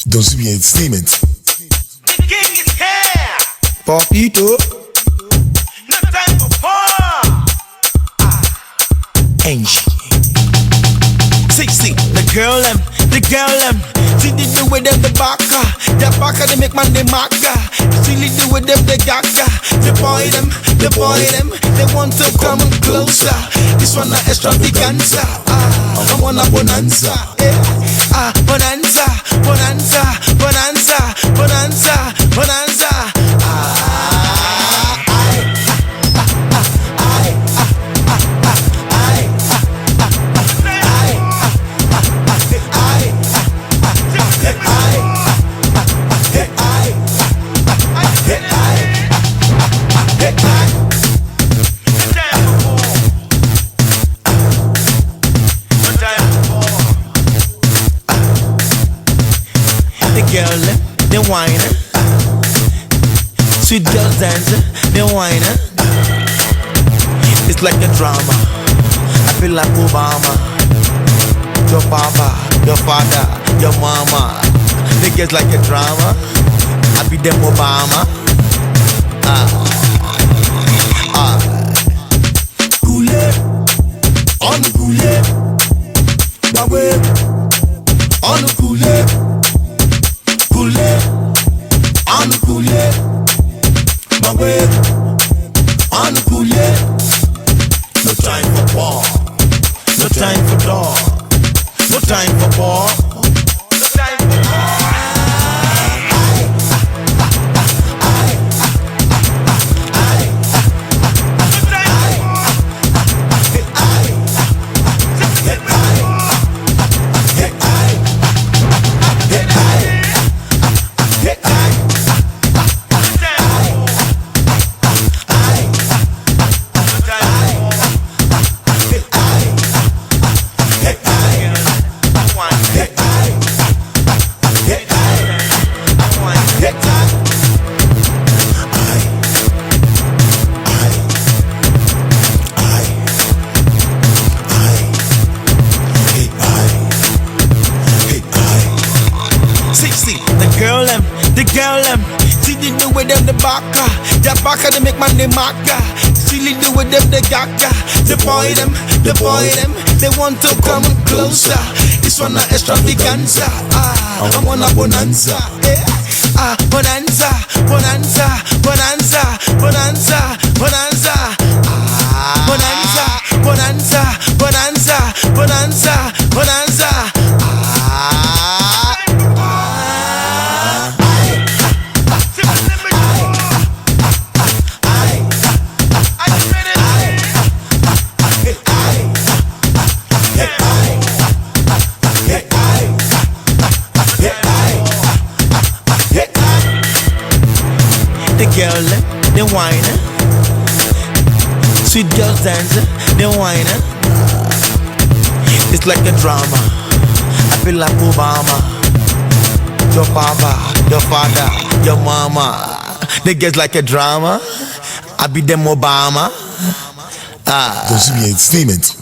Dossier Entertainment. The king is here. Papito, No time for war. Angie. See, the girl them. See the way them the baka they make man the maka. See the way them the gaga. The boy them, they want to come closer. This one a extravaganza. I want a bonanza. Bonanza. The girl, they whining. Sweet girls dancing, they whining. It's like a drama. I feel like Obama. Your papa, your father, your mama. They get like a drama. I be them Obama. Coulé, on the coulé. My way, on the coulé. Coulé, on the coulé. My way, on the coulé. No time for war, no time for dog, no time for war, no time for war. The girl them, see the way them the baka, they make man the maka. See the way them the gaga, the boy them, they want to come closer. This one a extravaganza, I want a bonanza, bonanza. The girl, they whining. Sweet girls dancing, they whining. It's like a drama. I feel like Obama. Your papa, your father, your mama. They get like a drama. I be them Obama. Dossier Entertainment.